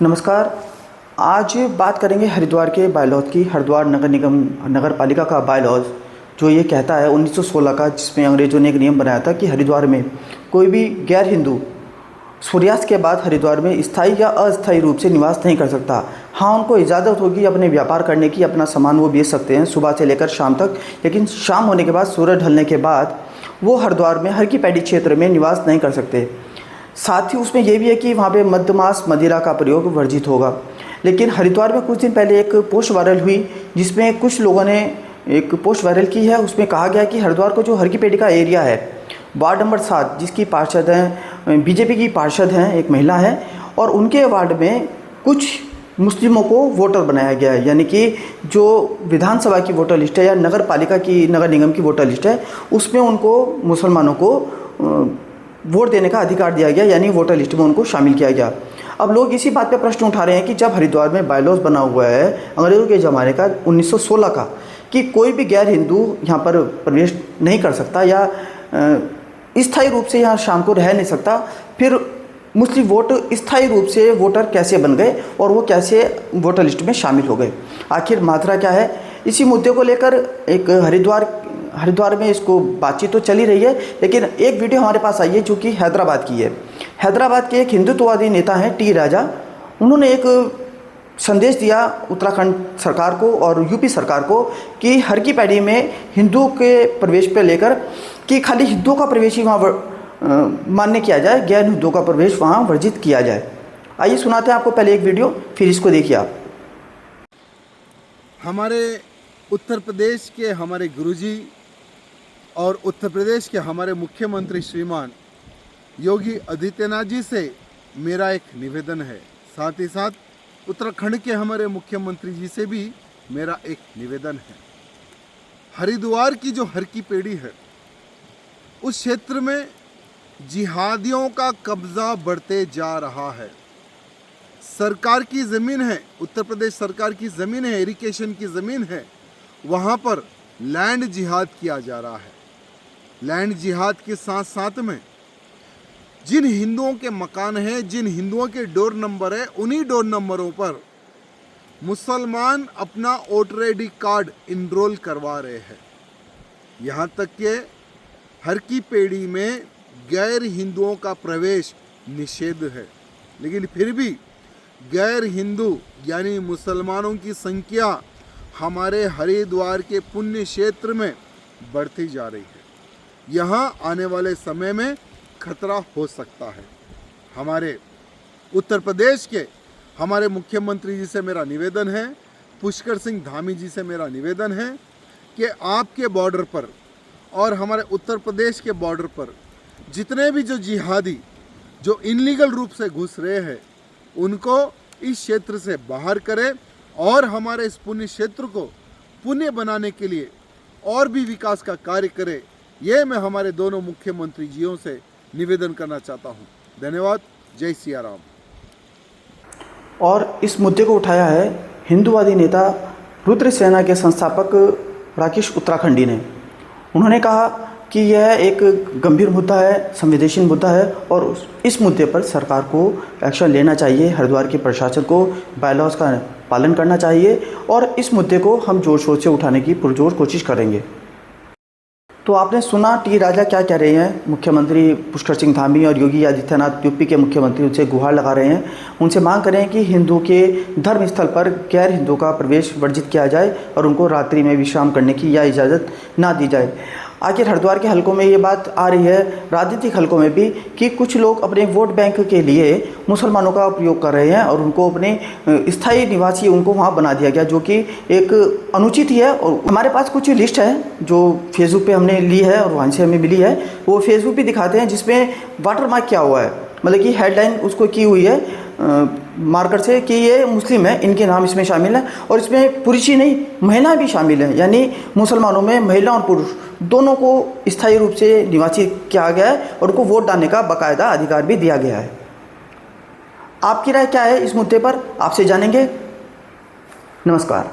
नमस्कार। आज बात करेंगे हरिद्वार के बायलॉज की। हरिद्वार नगर निगम नगर पालिका का बायलॉज जो ये कहता है 1916 का, जिसमें अंग्रेज़ों ने एक नियम बनाया था कि हरिद्वार में कोई भी गैर हिंदू सूर्यास्त के बाद हरिद्वार में स्थायी या अस्थायी रूप से निवास नहीं कर सकता। हाँ, उनको इजाज़त होगी अपने व्यापार करने की, अपना सामान वो बेच सकते हैं सुबह से लेकर शाम तक, लेकिन शाम होने के बाद, सूरज ढलने के बाद वो हरिद्वार में हर की पैड़ी क्षेत्र में निवास नहीं कर सकते। साथ ही उसमें यह भी है कि वहाँ पे मद्यमांस मदिरा का प्रयोग वर्जित होगा। लेकिन हरिद्वार में कुछ दिन पहले एक पोस्ट वायरल हुई, जिसमें कुछ लोगों ने एक पोस्ट वायरल की है। उसमें कहा गया कि हरिद्वार को जो हर की पेड़ी का एरिया है, वार्ड नंबर 7, जिसकी पार्षद हैं बीजेपी की पार्षद हैं, एक महिला है, और उनके वार्ड में कुछ मुस्लिमों को वोटर बनाया गया है। यानी कि जो विधानसभा की वोटर लिस्ट है या नगर पालिका की, नगर निगम की वोटर लिस्ट है, उसमें उनको मुसलमानों को वोट देने का अधिकार दिया गया, यानी वोटर लिस्ट में उनको शामिल किया गया। अब लोग इसी बात पे प्रश्न उठा रहे हैं कि जब हरिद्वार में बायलॉज बना हुआ है अंग्रेज़ों के ज़माने का 1916 का, कि कोई भी गैर हिंदू यहाँ पर प्रवेश नहीं कर सकता या स्थायी रूप से यहाँ शाम को रह नहीं सकता, फिर मुस्लिम वोट स्थायी रूप से वोटर कैसे बन गए और वो कैसे वोटर लिस्ट में शामिल हो गए, आखिर माजरा क्या है? इसी मुद्दे को लेकर एक हरिद्वार में इसको बातचीत तो चल ही रही है, लेकिन एक वीडियो हमारे पास आई है जो कि हैदराबाद की है। हैदराबाद के एक हिंदुत्ववादी नेता हैं टी राजा। उन्होंने एक संदेश दिया उत्तराखंड सरकार को और यूपी सरकार को कि हर की पैड़ी में हिंदुओं के प्रवेश पर लेकर कि खाली हिंदुओं का प्रवेश ही वहाँ मान्य किया जाए, गैर हिंदुओं का प्रवेश वहाँ वर्जित किया जाए। आइए सुनाते हैं आपको पहले एक वीडियो, फिर इसको देखिए आप। हमारे उत्तर प्रदेश के हमारे गुरुजी और उत्तर प्रदेश के हमारे मुख्यमंत्री श्रीमान योगी आदित्यनाथ जी से मेरा एक निवेदन है। साथ ही साथ उत्तराखंड के हमारे मुख्यमंत्री जी से भी मेरा एक निवेदन है। हरिद्वार की जो हर की पेड़ी है, उस क्षेत्र में जिहादियों का कब्जा बढ़ते जा रहा है। सरकार की ज़मीन है, उत्तर प्रदेश सरकार की ज़मीन है, इरिगेशन की ज़मीन है, वहाँ पर लैंड जिहाद किया जा रहा है। लैंड जिहाद के साथ साथ में जिन हिंदुओं के मकान हैं, जिन हिंदुओं के डोर नंबर है, उन्हीं डोर नंबरों पर मुसलमान अपना वोटर आईडी कार्ड इनरोल करवा रहे हैं। यहाँ तक कि हर की पेड़ी में गैर हिंदुओं का प्रवेश निषेध है, लेकिन फिर भी गैर हिंदू यानी मुसलमानों की संख्या हमारे हरिद्वार के पुण्य क्षेत्र में बढ़ती जा रही है। यहाँ आने वाले समय में खतरा हो सकता है। हमारे उत्तर प्रदेश के हमारे मुख्यमंत्री जी से मेरा निवेदन है, पुष्कर सिंह धामी जी से मेरा निवेदन है कि आपके बॉर्डर पर और हमारे उत्तर प्रदेश के बॉर्डर पर जितने भी जो जिहादी जो इनलीगल रूप से घुस रहे हैं, उनको इस क्षेत्र से बाहर करें और हमारे इस पुण्य क्षेत्र को पुण्य बनाने के लिए और भी विकास का कार्य करें। ये मैं हमारे दोनों मुख्यमंत्री जियों से निवेदन करना चाहता हूँ। धन्यवाद। जय सिया राम। और इस मुद्दे को उठाया है हिंदूवादी नेता रुद्र सेना के संस्थापक राकेश उत्तराखंडी ने। उन्होंने कहा कि यह एक गंभीर मुद्दा है, संवेदनशील मुद्दा है, और इस मुद्दे पर सरकार को एक्शन लेना चाहिए। हरिद्वार के प्रशासन को बायलॉज का पालन करना चाहिए और इस मुद्दे को हम जोर शोर से उठाने की पुरजोर कोशिश करेंगे। तो आपने सुना टी राजा क्या कह रहे हैं। मुख्यमंत्री पुष्कर सिंह धामी और योगी आदित्यनाथ यूपी के मुख्यमंत्री उनसे गुहार लगा रहे हैं, उनसे मांग करें कि हिंदू के धर्म स्थल पर गैर हिंदू का प्रवेश वर्जित किया जाए और उनको रात्रि में विश्राम करने की या इजाज़त ना दी जाए। आखिर हरिद्वार के हलकों में ये बात आ रही है, राजनीतिक हलकों में भी, कि कुछ लोग अपने वोट बैंक के लिए मुसलमानों का उपयोग कर रहे हैं और उनको अपने स्थायी निवासी उनको वहाँ बना दिया गया, जो कि एक अनुचित ही है। और हमारे पास कुछ लिस्ट है जो फेसबुक पे हमने ली है और वहाँ से हमें मिली है, वो फेसबुक पे दिखाते हैं, जिसमें वाटर मार्क किया हुआ है, मतलब कि हेडलाइन उसको की हुई है मार्कर से कि ये मुस्लिम है, इनके नाम इसमें शामिल है, और इसमें पुरुष ही नहीं महिला भी शामिल है, यानी मुसलमानों में महिला और पुरुष दोनों को स्थायी रूप से निवासी किया गया है और उनको वोट डालने का बाकायदा अधिकार भी दिया गया है। आपकी राय क्या है इस मुद्दे पर, आपसे जानेंगे। नमस्कार।